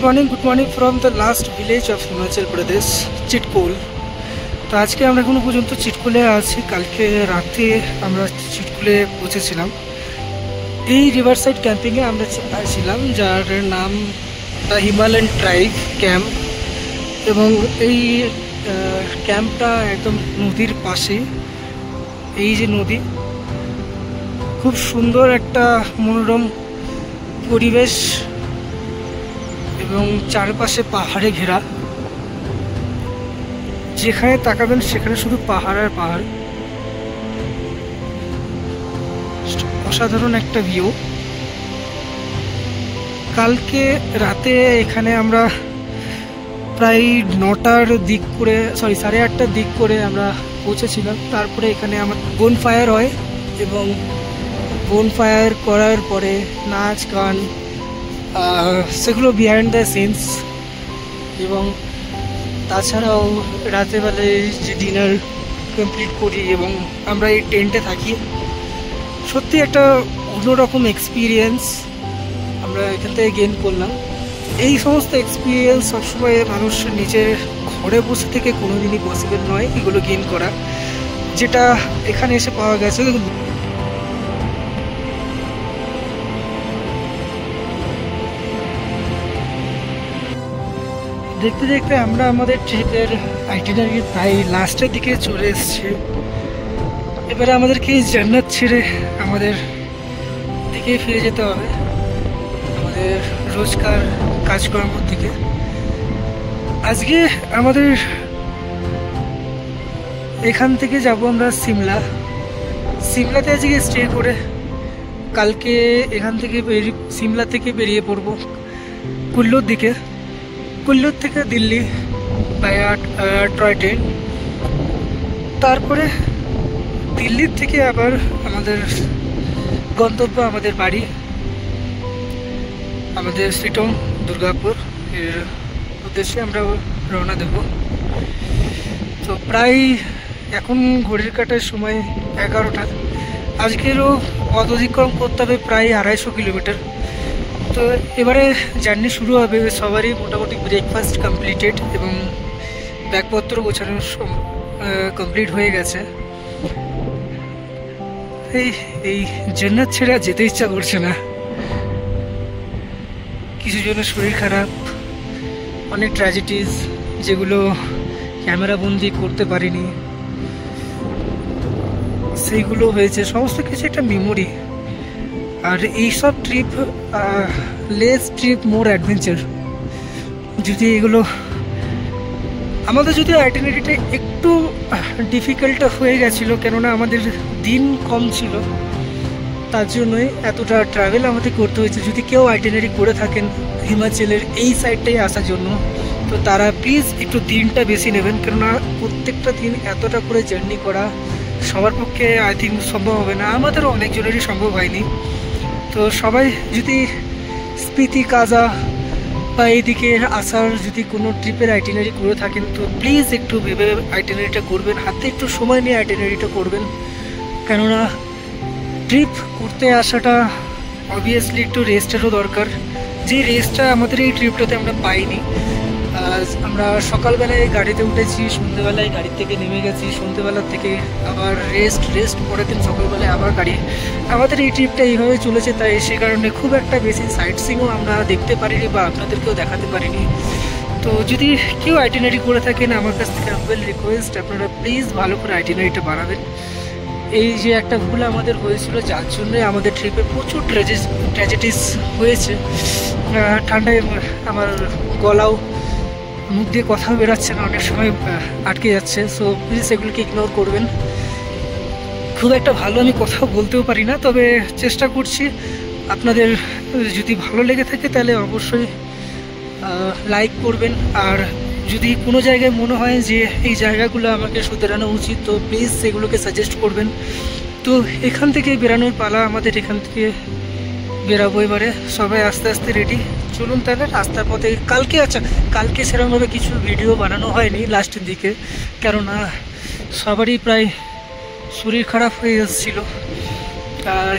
Morning from the last village of Himachal Pradesh, Chitkul. তো আজকে আমরা এখনো পর্যন্ত চিটকুলে আছি। কালকে রাতে আমরা চিটকুলে পৌঁছেছিলাম। এই রিভার সাইড ক্যাম্পিংয়ে আমরা ছিলাম, যার নাম দ্য হিমালয়ান ট্রাইব ক্যাম্প। এবং এই ক্যাম্পটা একদম নদীর পাশে। এই যে নদী, খুব সুন্দর একটা মনোরম পরিবেশ এবং চারপাশে পাহাড়ে ঘেরা। যেখানে তাকাবেন সেখানে শুধু পাহাড় আর পাহাড়। অসাধারণ একটা ভিউ। কালকে রাতে এখানে আমরা প্রায় 9টার দিক করে, 8:30টার দিক করে আমরা পৌঁছেছিলাম। তারপরে এখানে আমার বোন ফায়ার হয় এবং বোন ফায়ার করার পরে নাচ গান, সেগুলো বিহাইন্ড দ্য সিনস। এবং তাছাড়াও রাতেরবেলায় যে ডিনার কমপ্লিট করি এবং আমরা এই টেন্টে থাকি, সত্যি একটা অন্যরকম এক্সপিরিয়েন্স আমরা এখান থেকে গেইন করলাম। এই সমস্ত এক্সপিরিয়েন্স সবসময় মানুষ নিজের ঘরে বসে থেকে কোনোদিনই পসিবল নয় এগুলো গেইন করা, যেটা এখানে এসে পাওয়া গেছে। দেখতে দেখতে আমরা আমাদের ট্রিপের আইটিনারি প্রায় লাস্টের দিকে চলে এসেছি। এবারে আমাদেরকে এই জান্নাত ছেড়ে আমাদের দিকে ফিরে যেতে হবে, আমাদের রোজকার কাজকর্মের দিকে। আজকে আমাদের এখান থেকে যাব আমরা সিমলাতে আজকে স্টে করে কালকে এখান থেকে সিমলা থেকে বেরিয়ে পড়ব কুল্লুর দিকে। কুল্লুর থেকে দিল্লি বাই টয় ট্রেন। তারপরে দিল্লির থেকে আবার আমাদের গন্তব্য, আমাদের বাড়ি, আমাদের সিটং দুর্গাপুর এর উদ্দেশ্যে আমরা রওনা দেব। তো প্রায় এখন ঘড়ির কাটার সময় 11টা। আজকেরও পথ অতিক্রম করতে হবে প্রায় 250 কিলোমিটার। তো এবারে জার্নি শুরু হবে। সবারই মোটামুটি ব্রেকফাস্ট কমপ্লিটেড এবং ব্যাগপত্র গোছানো কমপ্লিট হয়ে গেছে। এই জান্নাত ছেড়ে যেতে ইচ্ছা করছে না। কিছু জনের শরীর খারাপ, অনেক ট্র্যাজেডিস যেগুলো ক্যামেরা বন্দি করতে পারিনি, সেইগুলো হয়েছে। সমস্ত কিছু একটা মেমোরি। আর এইসব ট্রিপ, লেস ট্রিপ মোর অ্যাডভেঞ্চার। যদি এগুলো আমাদের, যদি আইটিনারিটা একটু ডিফিকাল্ট হয়ে গেছিলো, কেননা আমাদের দিন কম ছিল, তার জন্যই এতটা ট্রাভেল আমাদের করতে হয়েছে। যদি কেউ আইটিনারি করে থাকেন হিমাচলের এই সাইডটাই আসার জন্য, তো তারা প্লিজ একটু দিনটা বেশি নেবেন, কেননা প্রত্যেকটা দিন এতটা করে জার্নি করা সবার পক্ষে আই থিঙ্ক সম্ভব হবে না। আমাদেরও অনেকজনেরই সম্ভব হয়নি। তো সবাই যদি স্পিতি, কাজা বা এইদিকে আসার যদি কোনো ট্রিপের আইটিনারি করে থাকেন, তো প্লিজ একটু ভেবে আইটিনারিটা করবেন, হাতে একটু সময় নিয়ে আইটিনারিটা করবেন। কেননা ট্রিপ করতে আসাটা অবভিয়াসলি একটু রেস্টেরও দরকার, যে রেস্টটা আমাদের এই ট্রিপটাতে আমরা পাইনি। আমরা সকালবেলায় গাড়িতে উঠেছি, সন্ধ্যেবেলায় গাড়ি থেকে নেমে গেছি, সন্ধ্যেবেলা থেকে আবার রেস্ট, পরের দিন সকালবেলায় আবার গাড়ি। আমাদের এই ট্রিপটা এইভাবে চলেছে, তাই সে কারণে খুব একটা বেশি সাইট সিইংও আমরা দেখতে পারিনি বা আপনাদেরকেও দেখাতে পারিনি। তো যদি কেউ আইটিনারি করে থাকেন, আমার কাছ থেকে আবেল রিকোয়েস্ট, আপনারা প্লিজ ভালো করে আইটিনারিটা বানাবেন। এই যে একটা ভুল আমাদের হয়েছিল, যার জন্যে আমাদের ট্রিপে প্রচুর ট্র্যাজেডিস হয়েছে। ঠান্ডায় আমার গলাও, মুখ দিয়ে কথা বেরাচ্ছে না, অনেক সময় আটকে যাচ্ছে। সো প্লিজ এগুলোকে ইগনোর করবেন। খুব একটা ভালো আমি কথাও বলতেও পারি না, তবে চেষ্টা করছি। আপনাদের যদি ভালো লেগে থাকে তাহলে অবশ্যই লাইক করবেন। আর যদি কোনো জায়গায় মনে হয় যে এই জায়গাগুলো আমাকে শুধরানো উচিত, তো প্লিজ সেগুলোকে সাজেস্ট করবেন। তো এখান থেকে বেরানোর পালা আমাদের। এখান থেকে বেরাবো এবারে। সবাই আস্তে আস্তে রেডি। চলুন তাহলে রাস্তার পথে। কালকে সেরকমভাবে কিছু ভিডিও বানানো হয়নি লাস্টের দিকে, কেননা সবারই প্রায় শরীর খারাপ হয়ে এসেছিলো। আর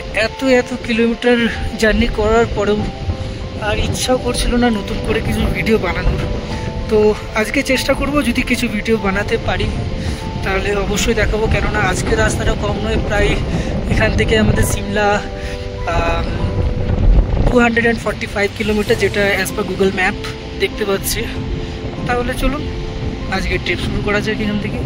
এত কিলোমিটার জার্নি করার পরেও আর ইচ্ছাও করছিল না নতুন করে কিছু ভিডিও বানানোর। তো আজকে চেষ্টা করব, যদি কিছু ভিডিও বানাতে পারি তাহলে অবশ্যই দেখাবো। কেননা আজকে রাস্তাটা কম নয়, প্রায় এখান থেকে আমাদের সিমলা 245 কিলোমিটার, যেটা অ্যাজ পার গুগল ম্যাপ দেখতে পাচ্ছি। তাহলে চলুন আজকে ট্রিপ শুরু করা যাক এখান থেকে।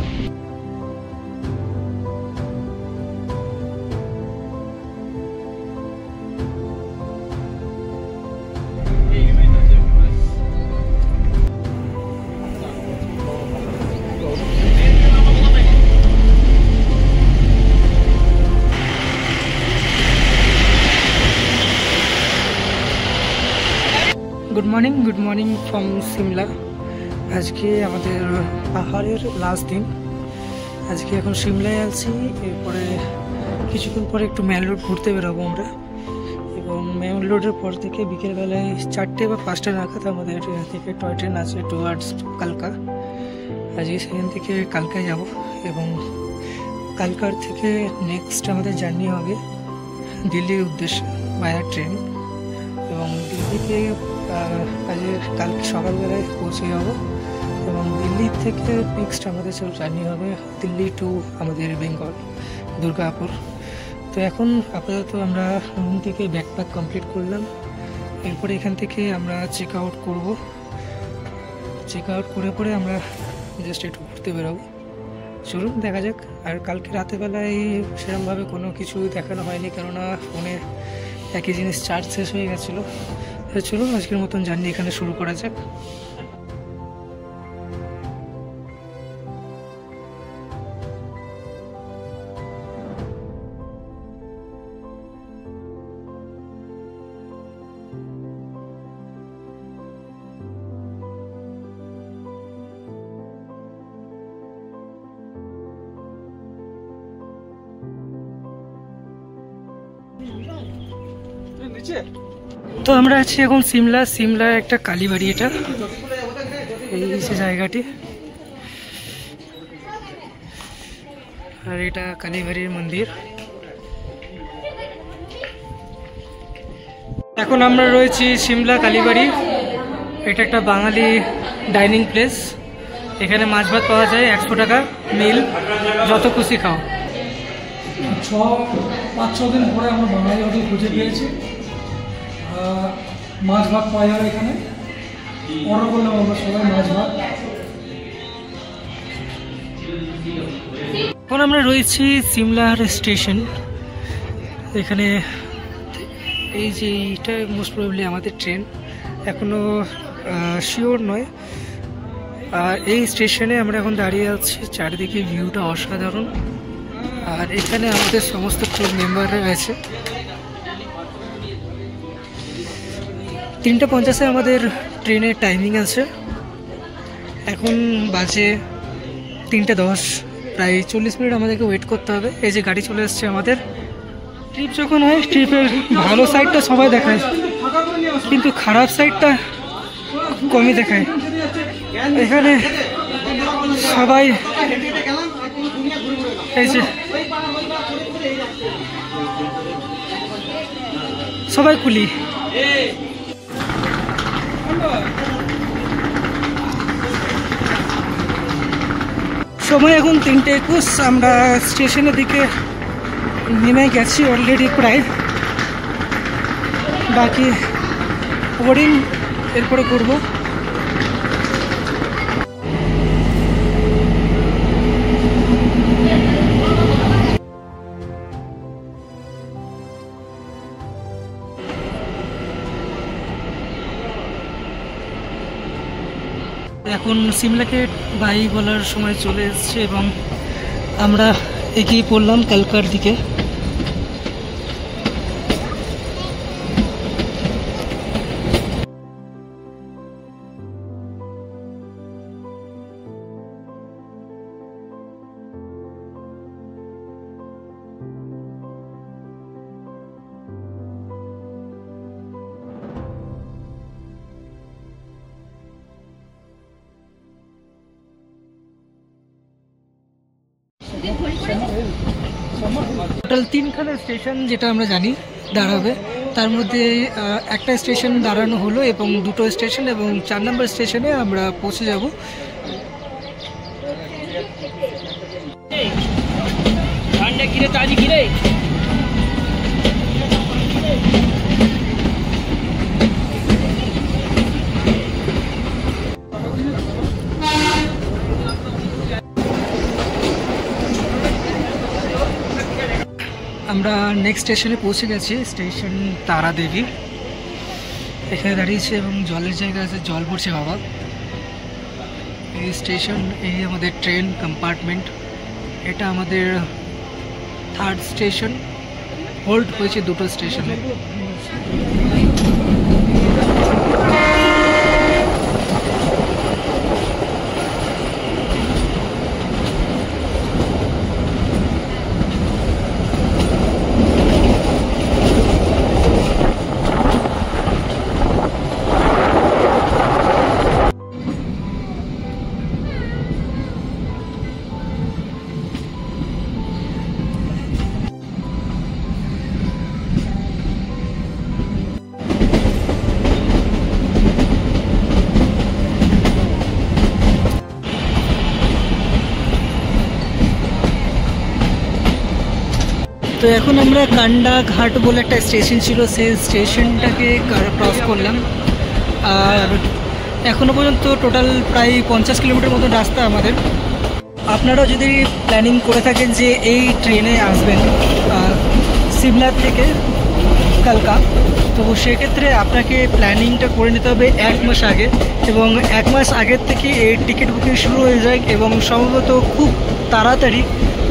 Good morning from Shimla. আজকে আমাদের পাহাড়ের লাস্ট দিন। আজকে এখন সিমলায় আছি, এরপরে কিছুক্ষণ পরে একটু মেল রোড ঘুরতে বেরোবো আমরা। এবং মেল রোডের পর থেকে বিকেলবেলায় 4টে বা 5টা নাগাদ আমাদের থেকে টয় ট্রেন আছে টুয়ার্ডস কালকা। আজকে সেখান থেকে কালকায় যাব এবং কালকার থেকে নেক্সট আমাদের জার্নি হবে দিল্লির উদ্দেশ্যে বায়া ট্রেন। এবং দিল্লিতে কালকে সকালবেলায় পৌঁছে যাব এবং দিল্লি থেকে নেক্সট আমাদের সব জার্নি হবে দিল্লি টু আমাদের বেঙ্গল দুর্গাপুর। তো এখন আপাতত আমরা রুম থেকে ব্যাকপ্যাক কমপ্লিট করলাম। এরপরে এখান থেকে আমরা চেক আউট করব। চেক আউট করে পরে আমরা জাস্ট একটু ঘুরতে বেরোবো। চলুন দেখা যাক। আর কালকে রাতেরবেলায় সেরকমভাবে কোনো কিছু দেখানো হয়নি, কেননা ফোনে একই জিনিস চার্জ শেষ হয়ে গেছিলো। চলুন আজকের মতন জার্নি এখানে শুরু করা যাক। তো আমরা আছি এখন সিমলার একটা কালীবাড়ি, এটা এই যে জায়গাটি, আর এটা কালীবাড়ির মন্দির। এখন আমরা রয়েছি সিমলা কালীবাড়ি। এটা একটা বাঙালি ডাইনিং প্লেস। এখানে মাছ ভাত পাওয়া যায় 100 টাকা মিল, যত খুশি খাও। 5-6 দিন পরে আমরা বাঙালি হোটেল খুঁজে পেয়েছি। মাছ ভাত পাওয়া যাবে এখানে, অর্ডার করলাম আমরা সবাই মাছ ভাত। এখন আমরা রয়েছি সিমলার স্টেশন। এখানে এই যে এইটা মোস্ট প্রবাবলি আমাদের ট্রেন, এখনও শিওর নয়। আর এই স্টেশনে আমরা এখন দাঁড়িয়ে আছি, চারিদিকে ভিউটা অসাধারণ। আর এখানে আমাদের সমস্ত ক্রু মেম্বাররা আছে। 3:50 আমাদের ট্রেনের টাইমিং আছে। এখন বাজে 3:10, প্রায় 40 মিনিট আমাদেরকে ওয়েট করতে হবে। এই যে গাড়ি চলে এসছে আমাদের। ট্রিপ যখন হয়, ট্রিপের ভালো সাইডটা সবাই দেখায়, কিন্তু খারাপ সাইডটা কমই দেখায়। এখানে সবাই এই যে সবাই কুলি। সময় এখন 3:21। আমরা স্টেশনের দিকে নেমে গেছি অলরেডি, প্রায় বাকি বোর্ডিং এরপরে করবো। এখন সিমলাকে বাই বলার সময় চলে এসছে এবং আমরা এগিয়ে পড়লাম কালকার দিকে। টোটাল 3খানা স্টেশন যেটা আমরা জানি দাঁড়াবে, তার মধ্যে একটা স্টেশন দাঁড়ানো হলো এবং দুটো স্টেশন, এবং 4 নম্বর স্টেশনে আমরা পৌঁছে যাব। আমরা নেক্সট স্টেশনে পৌঁছে গেছি, স্টেশন তারাদেবী। এখানে দাঁড়িয়েছে এবং জলের জায়গা আছে, জল পড়ছে বাবা। এই স্টেশন, এই আমাদের ট্রেন কম্পার্টমেন্ট, এটা আমাদের 3rd স্টেশন। হোল্ড হয়েছে দুটো স্টেশনে। তো এখন আমরা কান্ডা ঘাট বলে একটা স্টেশন ছিল, সেই স্টেশনটাকে ক্রস করলাম। আর এখনও পর্যন্ত টোটাল প্রায় 50 কিলোমিটার মতো রাস্তা আমাদের। আপনারাও যদি প্ল্যানিং করে থাকেন যে এই ট্রেনে আসবেন সিমলার থেকে কালকা, তো সেক্ষেত্রে আপনাকে প্ল্যানিংটা করে নিতে হবে 1 মাস আগে, এবং 1 মাস আগের থেকে এই টিকিট বুকিং শুরু হয়ে যায় এবং সম্ভবত খুব তাড়াতাড়ি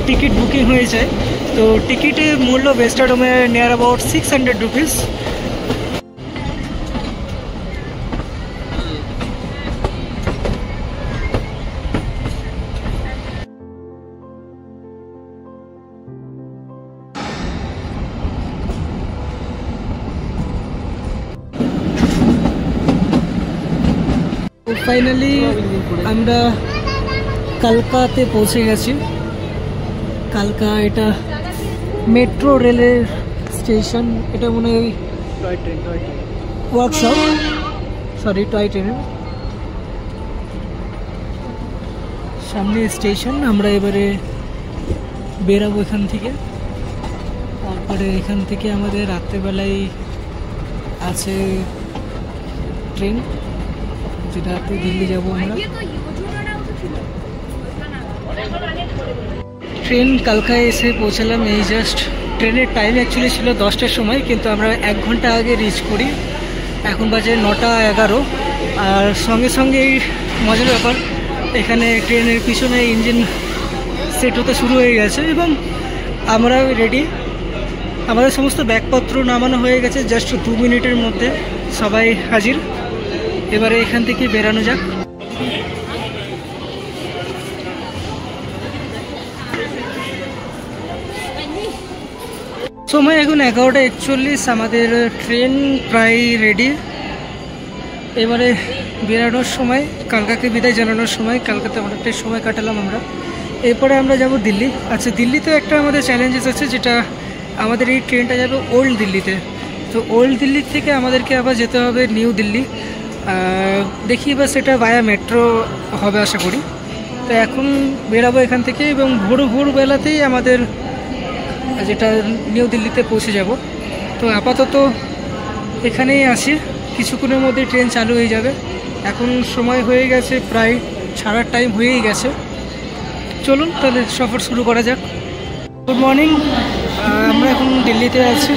টিকিট বুকিং হয়ে যায়। তো টিকিটের মূল্য ওয়েস্টারডোমে নিয়ার অ্যাবাউট 600 রুপিস। ফাইনালি আমরা কালকাতে পৌঁছে গেছি। কালকা এটা মেট্রো রেলের স্টেশন, এটা মনে হয় ওয়ার্কশপ, সরি টয় ট্রেনের সামনে স্টেশন। আমরা এবারে বেরাবো এখান থেকে। তারপরে এখান থেকে আমাদের রাত্রেবেলায় আছে ট্রেন, যেটাতে দিল্লি যাব আমরা। ট্রেন কালকায় এসে পৌঁছালাম এই জাস্ট। ট্রেনের টাইম অ্যাকচুয়ালি ছিল 10টার সময়, কিন্তু আমরা 1 ঘন্টা আগে রিচ করি। এখন বাজে 9:11। আর সঙ্গে সঙ্গে এই মজার ব্যাপার, এখানে ট্রেনের পিছনে ইঞ্জিন সেট হতে শুরু হয়ে গেছে এবং আমরা রেডি। আমাদের সমস্ত ব্যাগপত্র নামানো হয়ে গেছে, জাস্ট 2 মিনিটের মধ্যে সবাই হাজির। এবারে এখান থেকে বেরানো যাক। সময় এখন 11:41। আমাদের ট্রেন প্রায় রেডি। এবারে বেরানোর সময়, কালকাকে বিদায় জানানোর সময়। কালকাতে অনেকটাই সময় কাটালাম আমরা। এরপরে আমরা যাব দিল্লি। আচ্ছা, দিল্লিতে একটা আমাদের চ্যালেঞ্জেস আছে, যেটা আমাদের এই ট্রেনটা যাবে ওল্ড দিল্লিতে। তো ওল্ড দিল্লি থেকে আমাদেরকে আবার যেতে হবে নিউ দিল্লি। দেখি এবার সেটা ভায়া মেট্রো হবে আশা করি। তো এখন বেরাবো এখান থেকে এবং ভোরবেলাতেই আমাদের যেটা নিউ দিল্লিতে পৌঁছে যাব। তো আপাতত এখানেই আছি, কিছুক্ষণের মধ্যে ট্রেন চালু হয়ে যাবে। এখন সময় হয়ে গেছে, প্রায় ছাড়ার টাইম হয়েই গেছে। চলুন তাহলে সফর শুরু করা যাক। গুড মর্নিং, আমরা এখন দিল্লিতে আছি।